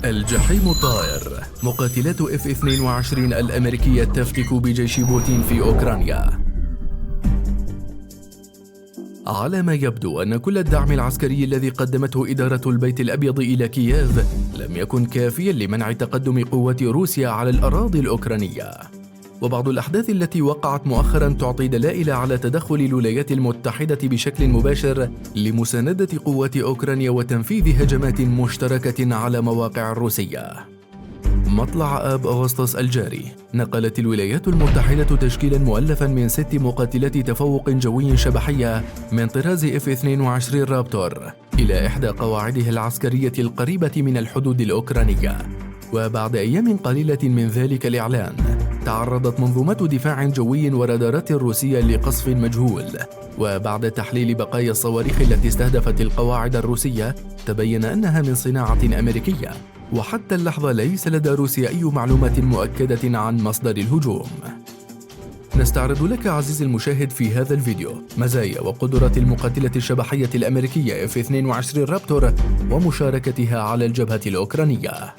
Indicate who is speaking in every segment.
Speaker 1: الجحيم طائر. مقاتلات F-22 الأمريكية تفتك بجيش بوتين في أوكرانيا. على ما يبدو أن كل الدعم العسكري الذي قدمته إدارة البيت الأبيض إلى كييف لم يكن كافياً لمنع تقدم قوات روسيا على الأراضي الأوكرانية. وبعض الأحداث التي وقعت مؤخراً تعطي دلائل على تدخل الولايات المتحدة بشكل مباشر لمساندة قوات أوكرانيا وتنفيذ هجمات مشتركة على مواقع روسية. مطلع آب أغسطس الجاري، نقلت الولايات المتحدة تشكيلاً مؤلفاً من 6 مقاتلات تفوق جوي شبحية من طراز F-22 رابتور إلى إحدى قواعدها العسكرية القريبة من الحدود الأوكرانية. وبعد أيام قليلة من ذلك الإعلان، تعرضت منظومة دفاع جوي ورادارات روسية لقصف مجهول، وبعد تحليل بقايا الصواريخ التي استهدفت القواعد الروسية تبين أنها من صناعة أمريكية، وحتى اللحظة ليس لدى روسيا أي معلومات مؤكدة عن مصدر الهجوم. نستعرض لك عزيزي المشاهد في هذا الفيديو مزايا وقدرات المقاتلة الشبحية الأمريكية F-22 رابتور ومشاركتها على الجبهة الأوكرانية.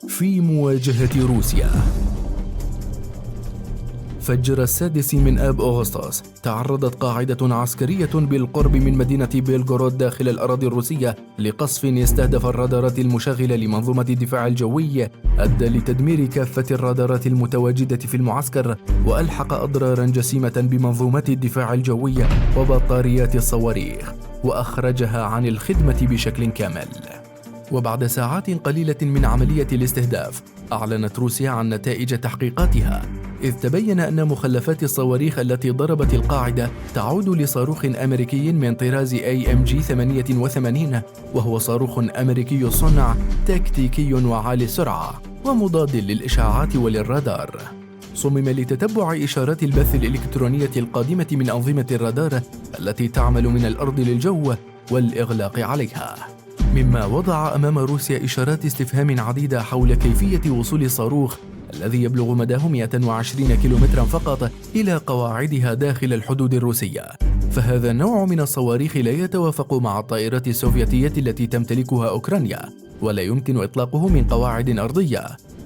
Speaker 1: في مواجهة روسيا. فجر 6 من آب أغسطس تعرضت قاعدة عسكرية بالقرب من مدينة بيلغورود داخل الأراضي الروسية لقصف يستهدف الرادارات المشغلة لمنظومة الدفاع الجوي، أدى لتدمير كافة الرادارات المتواجدة في المعسكر، وألحق أضرارا جسيمة بمنظومات الدفاع الجوي وبطاريات الصواريخ، وأخرجها عن الخدمة بشكل كامل. وبعد ساعات قليلة من عملية الاستهداف، أعلنت روسيا عن نتائج تحقيقاتها، إذ تبين أن مخلفات الصواريخ التي ضربت القاعدة تعود لصاروخ أمريكي من طراز AMG-88، وهو صاروخ أمريكي الصنع تكتيكي وعالي السرعة ومضاد للإشعاعات وللرادار. صمم لتتبع إشارات البث الإلكترونية القادمة من أنظمة الرادار التي تعمل من الأرض للجو والإغلاق عليها، مما وضع أمام روسيا إشارات استفهام عديدة حول كيفية وصول الصاروخ الذي يبلغ مداه 120 كيلومترا فقط إلى قواعدها داخل الحدود الروسية. فهذا النوع من الصواريخ لا يتوافق مع الطائرات السوفيتية التي تمتلكها أوكرانيا، ولا يمكن إطلاقه من قواعد أرضية.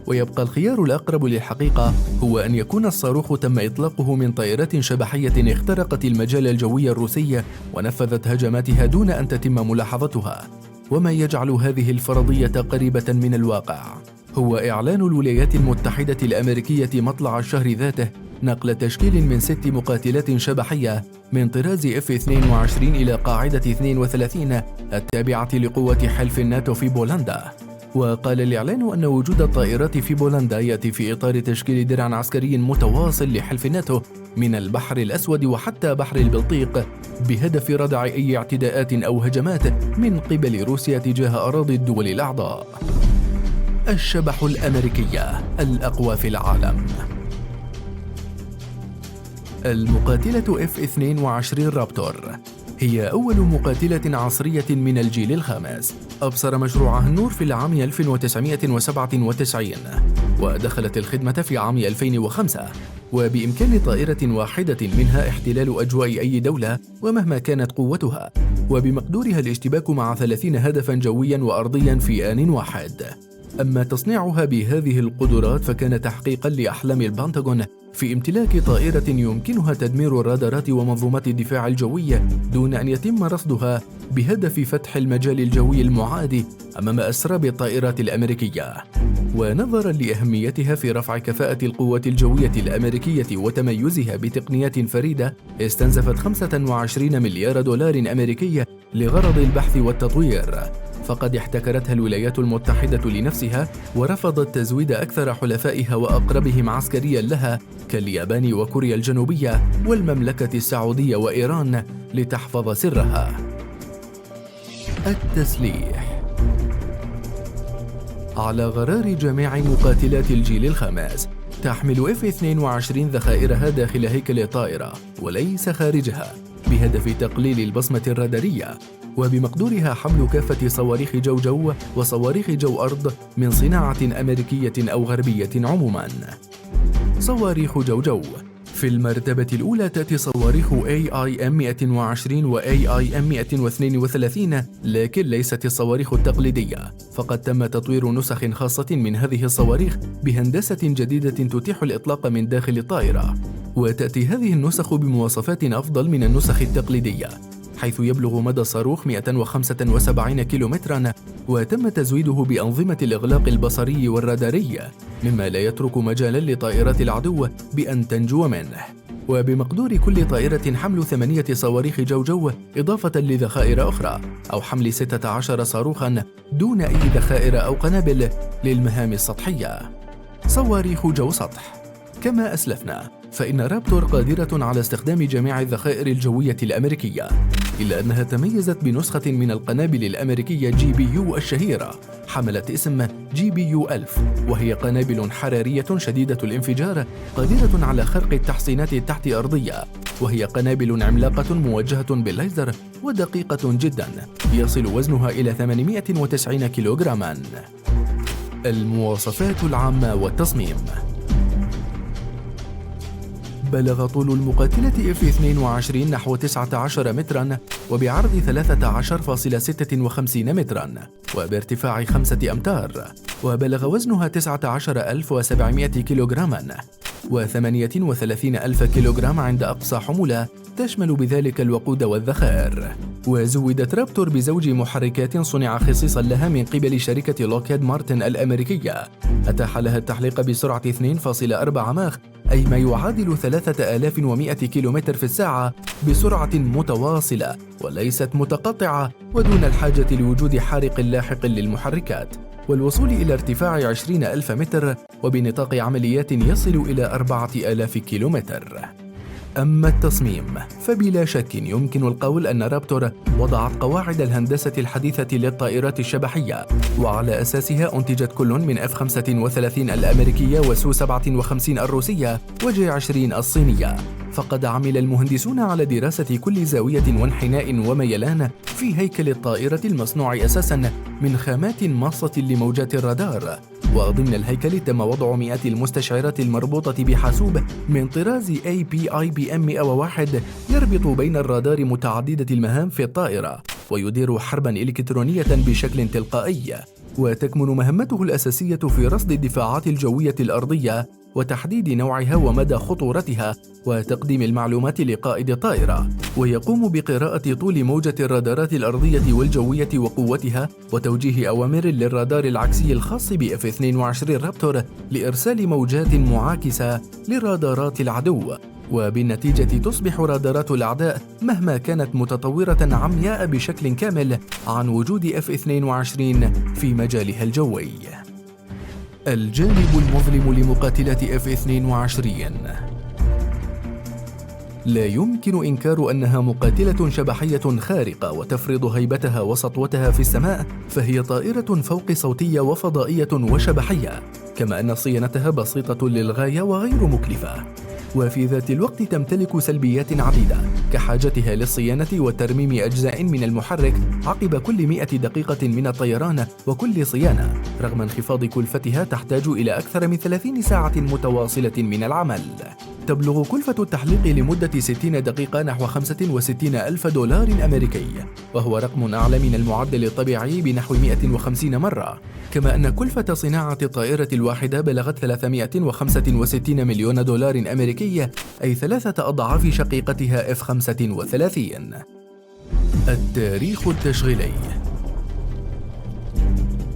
Speaker 1: ويبقى الخيار الأقرب للحقيقة هو أن يكون الصاروخ تم إطلاقه من طائرات شبحية اخترقت المجال الجوي الروسي ونفذت هجماتها دون أن تتم ملاحظتها. وما يجعل هذه الفرضية قريبة من الواقع هو إعلان الولايات المتحدة الأمريكية مطلع الشهر ذاته نقل تشكيل من 6 مقاتلات شبحية من طراز F-22 إلى قاعدة 32 التابعة لقوة حلف الناتو في بولندا. وقال الإعلان أن وجود الطائرات في بولندا يأتي في إطار تشكيل درع عسكري متواصل لحلف الناتو من البحر الأسود وحتى بحر البلطيق، بهدف ردع أي اعتداءات أو هجمات من قبل روسيا تجاه أراضي الدول الأعضاء. الشبح الأمريكية الأقوى في العالم. المقاتلة F-22 رابتور هي أول مقاتلة عصرية من الجيل الخامس، أبصر مشروعها النور في العام 1997 ودخلت الخدمة في عام 2005، وبإمكان طائرة واحدة منها احتلال أجواء أي دولة ومهما كانت قوتها، وبمقدورها الاشتباك مع 30 هدفا جويا وأرضيا في آن واحد. أما تصنيعها بهذه القدرات فكان تحقيقا لأحلام البنتاغون في امتلاك طائرة يمكنها تدمير الرادارات ومنظومات الدفاع الجوي دون أن يتم رصدها، بهدف فتح المجال الجوي المعادي أمام أسراب الطائرات الأمريكية. ونظرا لأهميتها في رفع كفاءة القوات الجوية الأمريكية وتميزها بتقنيات فريدة، استنزفت 25 مليار دولار أمريكي لغرض البحث والتطوير، فقد احتكرتها الولايات المتحدة لنفسها ورفضت تزويد أكثر حلفائها وأقربهم عسكريا لها كاليابان وكوريا الجنوبية والمملكة السعودية وإيران لتحفظ سرها. التسليح. على غرار جميع مقاتلات الجيل الخامس، تحمل F-22 ذخائرها داخل هيكل الطائرة وليس خارجها، بهدف تقليل البصمة الرادارية، وبمقدورها حمل كافة صواريخ جو وصواريخ جو أرض من صناعة أمريكية أو غربية عموماً. صواريخ جو. في المرتبة الأولى تأتي صواريخ AIM-120 و AIM-132، لكن ليست الصواريخ التقليدية، فقد تم تطوير نسخ خاصة من هذه الصواريخ بهندسة جديدة تتيح الإطلاق من داخل الطائرة، وتأتي هذه النسخ بمواصفات أفضل من النسخ التقليدية، حيث يبلغ مدى الصاروخ 175 كيلومتراً، وتم تزويده بأنظمة الإغلاق البصري والراداري، مما لا يترك مجالاً لطائرات العدو بأن تنجو منه. وبمقدور كل طائرة حمل 8 صواريخ جو إضافة لذخائر أخرى، أو حمل 16 صاروخاً دون أي ذخائر أو قنابل للمهام السطحية. صواريخ جو سطح. كما أسلفنا، فإن رابتور قادرة على استخدام جميع الذخائر الجوية الأمريكية، إلا أنها تميزت بنسخة من القنابل الأمريكية GBU الشهيرة حملت اسم GBU-1000، وهي قنابل حرارية شديدة الانفجار قادرة على خرق التحصينات التحت أرضية، وهي قنابل عملاقة موجهة بالليزر ودقيقة جدا يصل وزنها إلى 890 كيلوغراما. المواصفات العامة والتصميم. بلغ طول المقاتلة F-22 نحو 19 متراً، وبعرض 13.56 متراً، وبارتفاع 5 أمتار، وبلغ وزنها 19,700 كيلوغراما و38,000 كيلوغرام عند أقصى حمولة، تشمل بذلك الوقود والذخائر. وزودت رابتور بزوج محركات صنع خصيصا لها من قبل شركة لوكهيد مارتن الأمريكية، أتاح لها التحليق بسرعة 2.4 ماخ، أي ما يعادل 3100 كيلومتر في الساعة، بسرعة متواصلة وليست متقطعة، ودون الحاجة لوجود حارق لاحق للمحركات، والوصول إلى ارتفاع 20,000 متر، وبنطاق عمليات يصل إلى 4,000 كيلومتر. أما التصميم، فبلا شك يمكن القول أن رابتور وضعت قواعد الهندسة الحديثة للطائرات الشبحية، وعلى أساسها أنتجت كل من F-35 الأمريكية وSu-57 الروسية وJ-20 الصينية. فقد عمل المهندسون على دراسة كل زاوية وانحناء وميلان في هيكل الطائرة المصنوع أساساً من خامات ماصة لموجات الرادار، وضمن الهيكل تم وضع مئات المستشعرات المربوطة بحاسوب من طراز APIBM 101 يربط بين الرادار متعددة المهام في الطائرة، ويدير حرباً إلكترونية بشكل تلقائي، وتكمن مهمته الأساسية في رصد الدفاعات الجوية الأرضية وتحديد نوعها ومدى خطورتها، وتقديم المعلومات لقائد الطائرة، ويقوم بقراءة طول موجة الرادارات الأرضية والجوية وقوتها، وتوجيه أوامر للرادار العكسي الخاص بF-22 رابتور لإرسال موجات معاكسة لرادارات العدو، وبالنتيجة تصبح رادارات الأعداء مهما كانت متطورة عمياء بشكل كامل عن وجود F-22 في مجالها الجوي. الجانب المظلم لمقاتلة F-22. لا يمكن إنكار أنها مقاتلة شبحية خارقة وتفرض هيبتها وسطوتها في السماء، فهي طائرة فوق صوتية وفضائية وشبحية، كما أن صيانتها بسيطة للغاية وغير مكلفة، وفي ذات الوقت تمتلك سلبيات عديدة كحاجتها للصيانة وترميم أجزاء من المحرك عقب كل 100 دقيقة من الطيران وكل صيانة، رغم انخفاض كلفتها تحتاج إلى أكثر من 30 ساعة متواصلة من العمل. تبلغ كلفة التحليق لمدة 60 دقيقة نحو 65,000 دولار أمريكي، وهو رقم أعلى من المعدل الطبيعي بنحو 150 مرة، كما أن كلفة صناعة الطائرة الواحدة بلغت 365 مليون دولار أمريكي، أي 3 أضعاف شقيقتها F-35. التاريخ التشغيلي.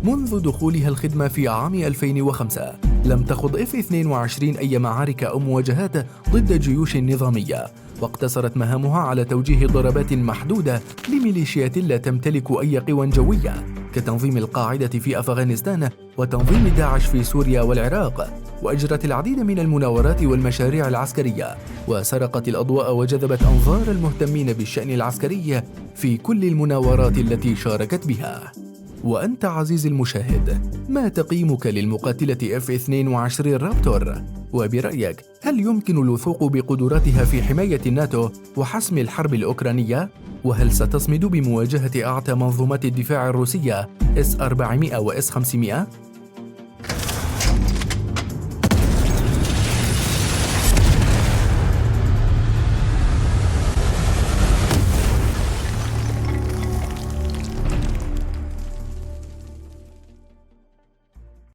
Speaker 1: منذ دخولها الخدمة في عام 2005 لم تخض F-22 أي معارك أو مواجهات ضد الجيوش النظامية، واقتصرت مهامها على توجيه ضربات محدودة لميليشيات لا تمتلك أي قوى جوية، كتنظيم القاعدة في أفغانستان وتنظيم داعش في سوريا والعراق، وأجرت العديد من المناورات والمشاريع العسكرية، وسرقت الأضواء وجذبت أنظار المهتمين بالشأن العسكري في كل المناورات التي شاركت بها. وأنت عزيزي المشاهد، ما تقييمك للمقاتلة F-22 رابتور؟ وبرأيك هل يمكن الوثوق بقدراتها في حماية الناتو وحسم الحرب الأوكرانية؟ وهل ستصمد بمواجهة أعتى منظومات الدفاع الروسية S-400 و S-500؟